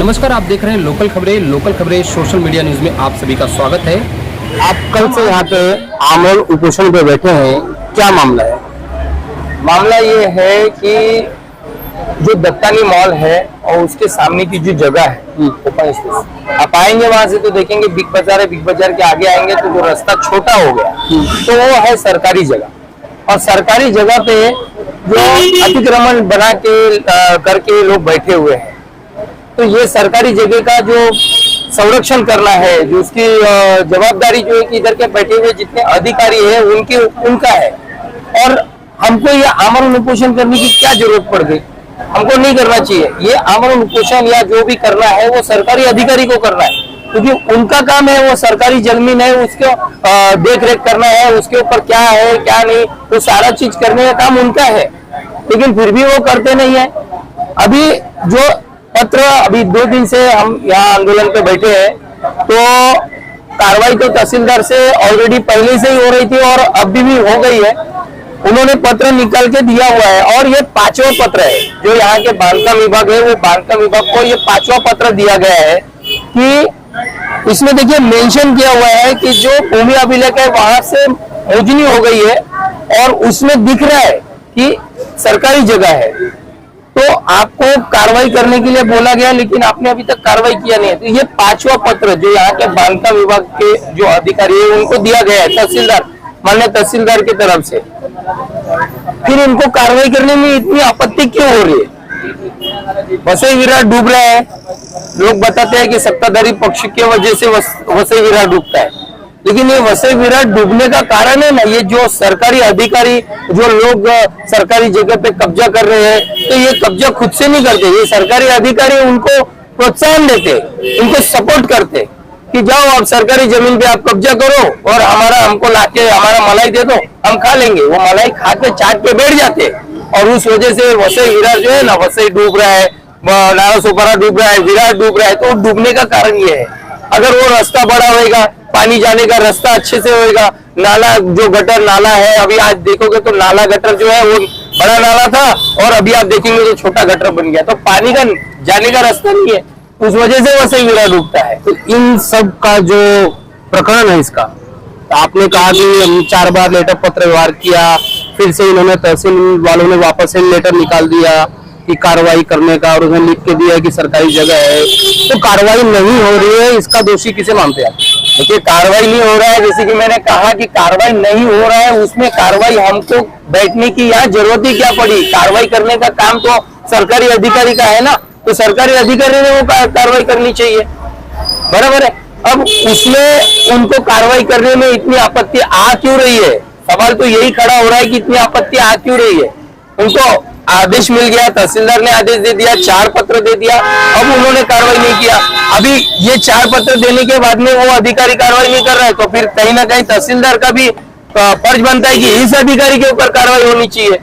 नमस्कार, आप देख रहे हैं लोकल खबरें सोशल मीडिया न्यूज में आप सभी का स्वागत है। आप कल से यहाँ पे आमरण उपोषण पे बैठे हैं, क्या मामला है? मामला ये है कि जो दत्तानी मॉल है और उसके सामने की जो जगह है ओपन स्पेस, आप आएंगे वहां से तो देखेंगे बिग बाजार है, बिग बाजार के आगे आएंगे तो जो रास्ता छोटा हो गया तो वो है सरकारी जगह। और सरकारी जगह पे जो अतिक्रमण बना के करके लोग बैठे हुए हैं, तो ये सरकारी जगह का जो संरक्षण करना है, जो उसकी जवाबदारी जो है कि इधर के बैठे हुए जितने अधिकारी है उनका है। और हमको ये आमरण उपोषण करने की क्या जरूरत पड़ गई? हमको नहीं करना चाहिए। ये आमरण उपोषण या जो भी करना है वो सरकारी अधिकारी को करना है, क्योंकि उनका काम है, वो सरकारी जमीन है, उसको देख रेख करना है, उसके ऊपर क्या है क्या नहीं, वो सारा चीज करने का काम उनका है। लेकिन फिर भी वो करते नहीं है। अभी जो पत्र, अभी 2 दिन से हम यहाँ आंदोलन पे बैठे हैं, तो कार्रवाई तो तहसीलदार से ऑलरेडी पहले से ही हो रही थी और अभी भी हो गई है। उन्होंने पत्र निकाल के दिया हुआ है और ये 5वां पत्र है जो यहाँ के बांधकाम विभाग है, वो बांधकाम विभाग को ये 5वां पत्र दिया गया है कि इसमें देखिए मेंशन किया हुआ है कि जो भूमि अभिलेख है वहां से मोजनी हो गई है और उसमें दिख रहा है कि सरकारी जगह है, तो आपको कार्रवाई करने के लिए बोला गया, लेकिन आपने अभी तक कार्रवाई किया नहीं है। तो ये 5वां पत्र जो यहाँ के बांधकाम विभाग के जो अधिकारी है उनको दिया गया है तहसीलदार, माननीय तहसीलदार की तरफ से। फिर इनको कार्रवाई करने में इतनी आपत्ति क्यों हो रही है? वसई विरार डूब रहा है, लोग बताते हैं कि सत्ताधारी पक्ष की वजह से वसई विरार डूबता है, लेकिन ये वसई विरार डूबने का कारण है ना, ये जो सरकारी अधिकारी, जो लोग सरकारी जगह पे कब्जा कर रहे हैं, तो ये कब्जा खुद से नहीं करते, ये सरकारी अधिकारी उनको प्रोत्साहन देते, उनको सपोर्ट करते कि जाओ आप सरकारी जमीन पे आप कब्जा करो और हमको लाके हमारा मलाई दे दो, हम खा लेंगे। वो मलाई खा के चाट पे बैठ जाते और उस वजह से वसई विरार जो है ना, वसई डूब रहा है, नारासोपारा डूब रहा है, विरार डूब रहा है। तो डूबने का कारण ये है, अगर वो रास्ता बड़ा होएगा, पानी जाने का रास्ता अच्छे से होएगा, नाला जो गटर नाला है, अभी आज देखोगे तो नाला गटर जो है वो बड़ा नाला था और अभी आप देखेंगे तो छोटा गटर बन गया, तो पानी का जाने का रास्ता नहीं है, उस वजह से वसई विरार डूबता है। तो इन सब का जो प्रकरण है इसका, तो आपने कहा कि 4 बार लेटर पत्र व्यवहार किया, फिर से इन्होंने तहसील वालों ने वापस से लेटर निकाल दिया कि कार्रवाई करने का, और उन्होंने लिख के दिया कि सरकारी जगह है, तो कार्रवाई नहीं हो रही है, इसका दोषी किसे मानते हैं? देखिए, कार्रवाई नहीं हो रहा है, जैसे कि मैंने कहा कि कार्रवाई नहीं हो रहा है, उसमें कार्रवाई हमको बैठने की यहाँ जरूरत ही क्या पड़ी? कार्रवाई करने का काम तो सरकारी अधिकारी का है ना, तो सरकारी अधिकारी ने वो कार्रवाई करनी चाहिए, बराबर है। अब उसमें उनको कार्रवाई करने में इतनी आपत्ति आ क्यों रही है? सवाल तो यही खड़ा हो रहा है कि इतनी आपत्ति आ क्यों रही है? उनको आदेश मिल गया, तहसीलदार ने आदेश दे दिया, 4 पत्र दे दिया, अब उन्होंने कार्रवाई नहीं किया। अभी ये 4 पत्र देने के बाद में वो अधिकारी कार्रवाई नहीं कर रहा है, तो फिर कहीं ना कहीं तहसीलदार का भी फर्ज बनता है कि इस अधिकारी के ऊपर कार्रवाई होनी चाहिए।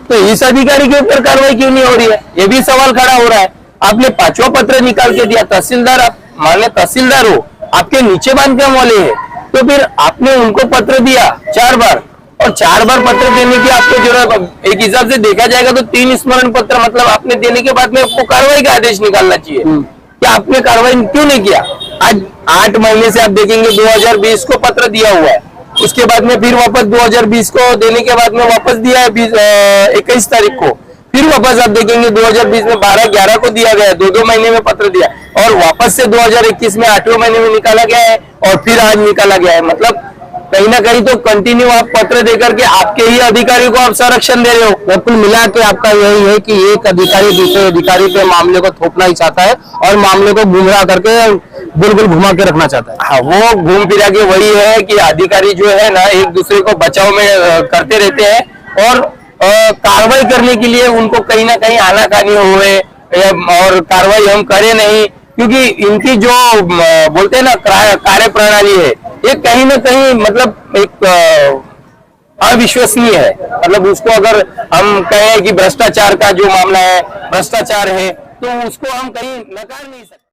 तो इस अधिकारी के ऊपर कार्रवाई क्यों नहीं हो रही है, ये भी सवाल खड़ा हो रहा है। आपने 5वां पत्र निकाल के दिया, तहसीलदार, आप मान्य तहसीलदार हो, आपके नीचे बांधकाम वाले हैं, तो फिर आपने उनको पत्र दिया 4 बार, और 4 बार पत्र देने की आपको जरूरत, एक हिसाब से देखा जाएगा तो 3 स्मरण पत्र, मतलब आपने देने के बाद में आपको कार्रवाई का आदेश निकालना चाहिए कि आपने कार्रवाई क्यों नहीं किया। आज 8 महीने से आप देखेंगे 2020 को पत्र दिया हुआ है, उसके बाद में फिर वापस 2020 को देने के बाद में वापस दिया है 21 तारीख को, फिर वापस आप देखेंगे 2020 में 12/11 को दिया गया, 2-2 महीने में पत्र दिया, और वापस से 2021 में 8वें महीने में निकाला गया है और फिर आज निकाला गया है। मतलब कहीं ना कहीं तो कंटिन्यू आप पत्र देकर के आपके ही अधिकारी को आप संरक्षण दे रहे हो। तो कुल मिला के आपका यही है कि एक अधिकारी दूसरे अधिकारी पे मामले को थोपना ही चाहता है और मामले को गुमराह करके बिल्कुल घुमा के रखना चाहता है। हाँ, वो घूम फिरा के वही है कि अधिकारी जो है ना, एक दूसरे को बचाव में करते रहते हैं और कार्रवाई करने के लिए उनको कहीं ना कहीं आनाकानी हुए और कार्रवाई हम करें नहीं, क्योंकि इनकी जो बोलते हैं ना कार्य प्रणाली है, ये कहीं ना कहीं मतलब एक अविश्वसनीय है। मतलब उसको अगर हम कहें कि भ्रष्टाचार का जो मामला है, भ्रष्टाचार है, तो उसको हम कहीं नकार नहीं सकते।